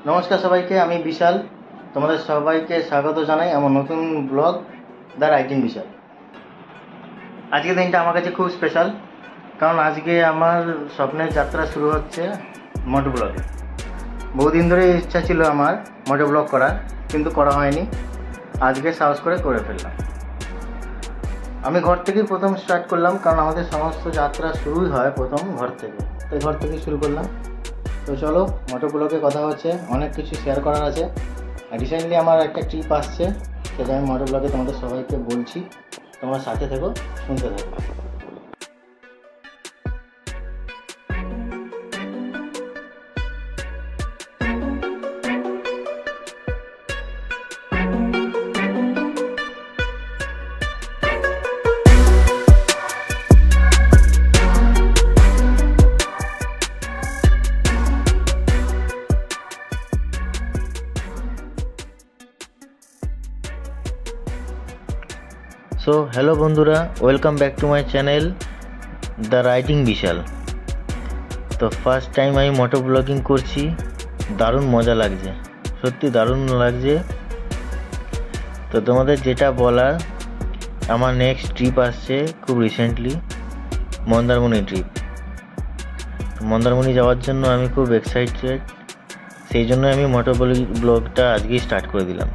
নমস্কার সবাইকে, আমি বিশাল। তোমাদের সবাইকে স্বাগত জানাই আমার নতুন ব্লগ দ্য রাইটিং বিশাল। আজকের দিনটা আমার কাছে খুব স্পেশাল, কারণ আজকে আমার স্বপ্নের যাত্রা শুরু হচ্ছে মোটো ব্লগে। বহুদিন ধরে ইচ্ছা ছিল আমার মোটো ব্লগ করার, কিন্তু করা হয়নি। আজকে সাহস করে ফেললাম। আমি ঘর থেকেই প্রথম স্টার্ট করলাম, কারণ আমাদের সমস্ত যাত্রা শুরুই হয় প্রথম ঘর থেকে, তাই ঘর থেকে শুরু করলাম। তো চলো, মোটো ব্লগে কথা হচ্ছে, অনেক কিছু শেয়ার করার আছে। রিসেন্টলি আমার একটা ট্রিপ আসছে, সেটা আমি মোটো ব্লগে তোমাদের সবাইকে বলছি। তোমরা সাথে থেকো, শুনতে থাকো। সো হ্যালো বন্ধুরা, welcome back to my channel the writing Vishal. তো ফার্স্ট টাইম আমি মোটো ব্লগিং করছি, দারুণ মজা লাগছে, সত্যি দারুণ লাগছে। তো তোমাদের যেটা বলার, আমার নেক্সট ট্রিপ আসছে খুব রিসেন্টলি, মন্দারমণি ট্রিপ। মন্দারমণি যাওয়ার জন্য আমি খুব এক্সাইটেড, সেই জন্য আমি মোটো ব্লগটা আজকেই স্টার্ট করে দিলাম।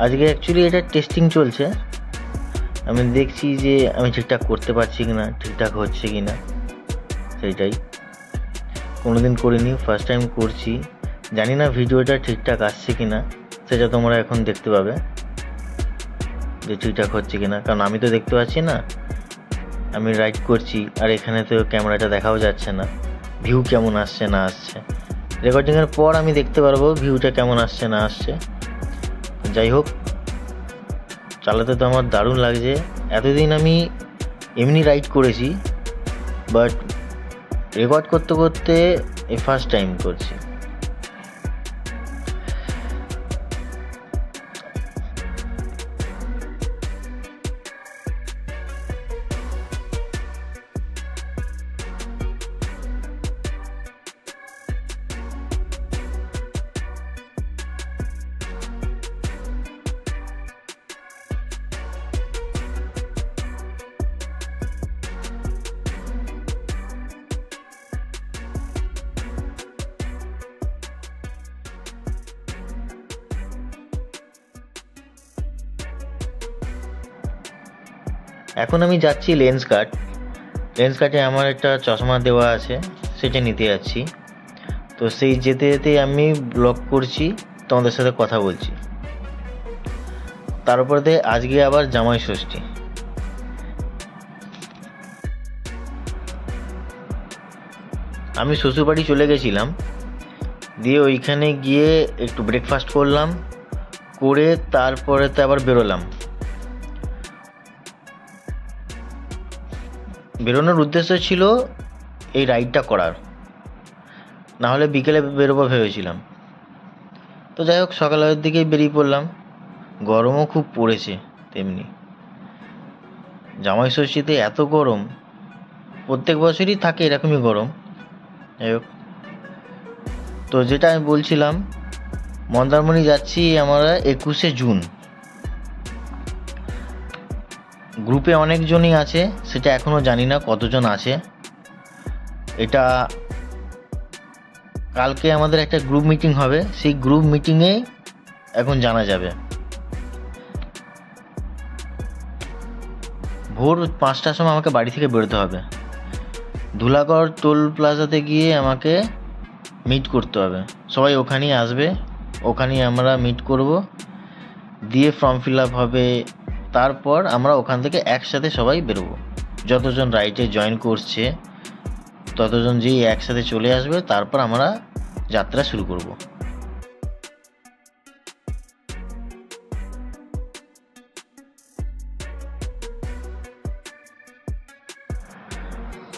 আজকে অ্যাকচুয়ালি এটা টেস্টিং চলছে, আমি দেখছি যে আমি ঠিকঠাক করতে পারছি কি না, ঠিকঠাক হচ্ছে কি না, সেইটাই। কোনোদিন করিনি, ফার্স্ট টাইম করছি। জানি না ভিডিওটা ঠিকঠাক আসছে কি না, সেটা তোমরা এখন দেখতে পাবে যে ঠিকঠাক হচ্ছে কি না, কারণ আমি তো দেখতে পাচ্ছি না, আমি রাইড করছি আর এখানে তো ক্যামেরাটা দেখাও যাচ্ছে না ভিউ কেমন আসছে না আসছে। রেকর্ডিংয়ের পর আমি দেখতে পারবো ভিউটা কেমন আসছে না আসছে। যাই হোক, চালাতে তো আমার দারুণ লাগছে। এতদিন আমি এমনি রাইড করেছি, বাট রেকর্ড করতে করতে এই ফার্স্ট টাইম করছি। এখন আমি যাচ্ছি লেন্স কাটে আমার একটা চশমা দেওয়া আছে, সেটা নিতে যাচ্ছি। তো সেই যেতে যেতে আমি ব্লগ করছি, তোমাদের সাথে কথা বলছি। তারপরে আজকে আবার জামাই ষষ্ঠী। আমি শ্বশুরবাড়ি চলে গেছিলাম, দিয়ে ওইখানে গিয়ে একটু ব্রেকফাস্ট করলাম, করে তারপরে তো আবার বেরোনোর উদ্দেশ্য ছিল এই রাইডটা করার, নাহলে বিকেলে বেরোবো ভেবেছিলাম। তো যাই হোক, সকালের দিকেই বেরিয়ে পড়লাম। গরমও খুব পড়েছে তেমনি। জামাই ষষ্ঠীতে এত গরম, প্রত্যেক বছরই থাকে এরকমই গরম। যাই হোক, তো যেটা আমি বলছিলাম, মন্দারমণি যাচ্ছি আমরা 21শে জুন। গ্রুপে অনেকজনই আছে, সেটা এখনও জানি না কতজন আছে। এটা কালকে আমাদের একটা গ্রুপ মিটিং হবে, সেই গ্রুপ মিটিংয়ে এখন জানা যাবে। ভোর 5টার সময় আমাকে বাড়ি থেকে বেরোতে হবে। ধুলাগড় টোল প্লাজাতে গিয়ে আমাকে মিট করতে হবে। সবাই ওখানেই আসবে, ওখানেই আমরা মিট করব, দিয়ে ফর্ম ফিল আপ হবে। তারপর আমরা ওখান থেকে একসাথে সবাই বেরোবো। যতজন রাইডে জয়েন করছে ততজন যেই একসাথে চলে আসবে, তারপর আমরা যাত্রা শুরু করব।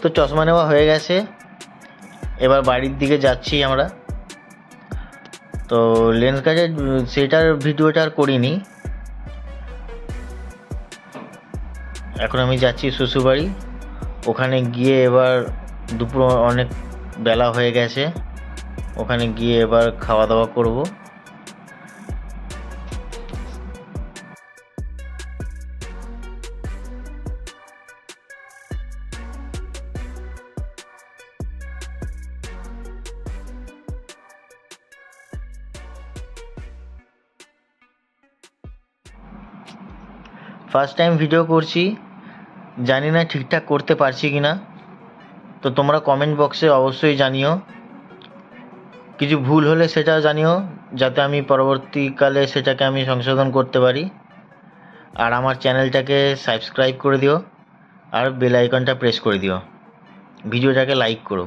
তো চশমা নেওয়া হয়ে গেছে, এবার বাড়ির দিকে যাচ্ছি আমরা। তো লেন্স কাটের সেটার ভিডিওটা আর করিনি। এখন আমি যাচ্ছি শ্বশুরবাড়ি, ওখানে গিয়ে এবার দুপুর অনেক বেলা হয়ে গেছে, ওখানে গিয়ে এবার খাওয়া দাওয়া করব। ফার্স্ট টাইম ভিডিও করছি, জানি না ঠিকঠাক করতে পারছি কি না, তো তোমরা কমেন্ট বক্সে অবশ্যই জানিও। কিছু ভুল হলে সেটাও জানিও, যাতে আমি পরবর্তীকালে সেটাকে আমি সংশোধন করতে পারি। আর আমার চ্যানেলটাকে সাবস্ক্রাইব করে দিও, আর বেল আইকনটা প্রেস করে দিও, ভিডিওটাকে লাইক করো।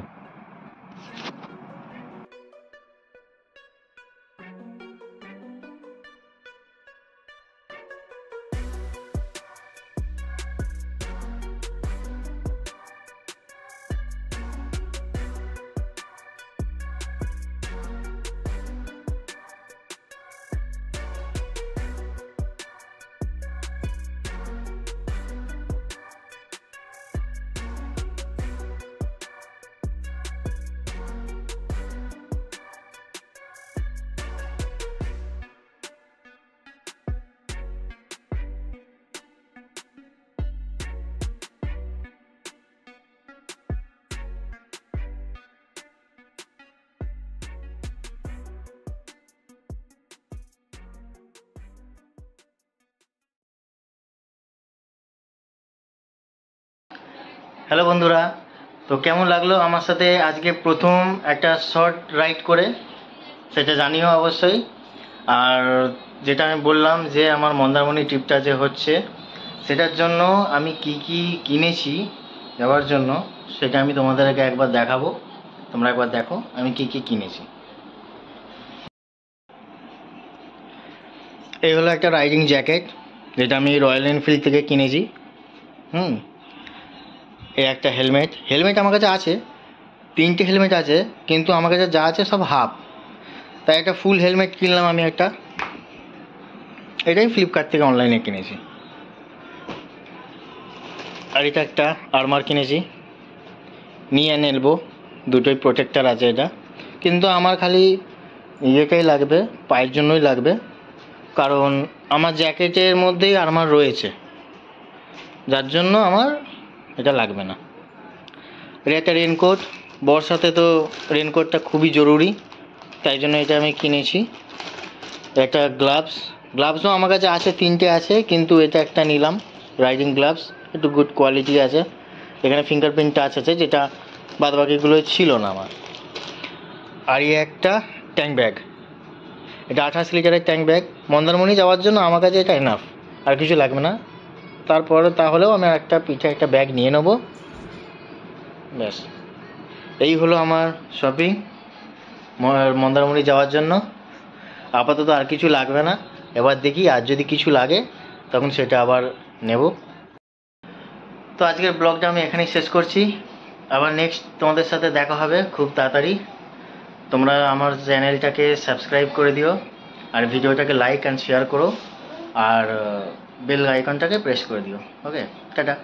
হ্যালো বন্ধুরা, তো কেমন লাগলো আমার সাথে আজকে প্রথম একটা শর্ট রাইড করে, সেটা জানিও অবশ্যই। আর যেটা আমি বললাম যে আমার মন্দারমণি ট্রিপটা যে হচ্ছে, সেটার জন্য আমি কি কি কিনেছি যাওয়ার জন্য, সেটা আমি তোমাদেরকে একবার দেখাবো। তোমরা একবার দেখো আমি কি কি কিনেছি। এই হলো একটা রাইডিং জ্যাকেট, যেটা আমি রয়্যাল এনফিল্ড থেকে কিনেছি। এই একটা হেলমেট আমার কাছে আছে, 3টে হেলমেট আছে, কিন্তু আমার কাছে যা আছে সব হাফ, তাই একটা ফুল হেলমেট কিনলাম আমি একটা। এটাই ফ্লিপকার্ট থেকে অনলাইনে কিনেছি। আর এটা একটা আর্মার কিনেছি, নি অ্যান্ড এলবো, দুটোই প্রোটেক্টার আছে এটা, কিন্তু আমার খালি ইয়েটাই লাগবে, পায়ের জন্যই লাগবে, কারণ আমার জ্যাকেটের মধ্যেই আর্মার রয়েছে, যার জন্য আমার এটা লাগবে না। এটা একটা রেনকোট, বর্ষাতে তো রেনকোটটা খুবই জরুরি, তাই জন্য এটা আমি কিনেছি। একটা গ্লাভসও আমার কাছে আছে, 3টে আছে, কিন্তু এটা একটা নিলাম রাইডিং গ্লাভস, একটু গুড কোয়ালিটি আছে, এখানে ফিঙ্গারপ্রিন্ট টাচ আছে, যেটা বাদবাকিগুলো ছিল না আমার। আর এই একটা ট্যাঙ্ক ব্যাগ, এটা 28 লিটারের ট্যাঙ্ক ব্যাগ, মন্দারমণি যাওয়ার জন্য আমার কাছে এটা এনাফ, আর কিছু লাগবে না। তারপরে তাহলেও আমি একটা পিঠে একটা ব্যাগ নিয়ে নেবো, ব্যাস। এই হলো আমার শপিং মন্দারমণি যাওয়ার জন্য। আপাতত আর কিছু লাগবে না, এবার দেখি আর যদি কিছু লাগে তখন সেটা আবার নেব। তো আজকের ব্লগটা আমি এখানেই শেষ করছি, আবার নেক্সট তোমাদের সাথে দেখা হবে খুব তাড়াতাড়ি। তোমরা আমার চ্যানেলটাকে সাবস্ক্রাইব করে দিও, আর ভিডিওটাকে লাইক অ্যান্ড শেয়ার করো, আর বেল আইকনটাকে প্রেস করে দিও। ওকে, টাটা।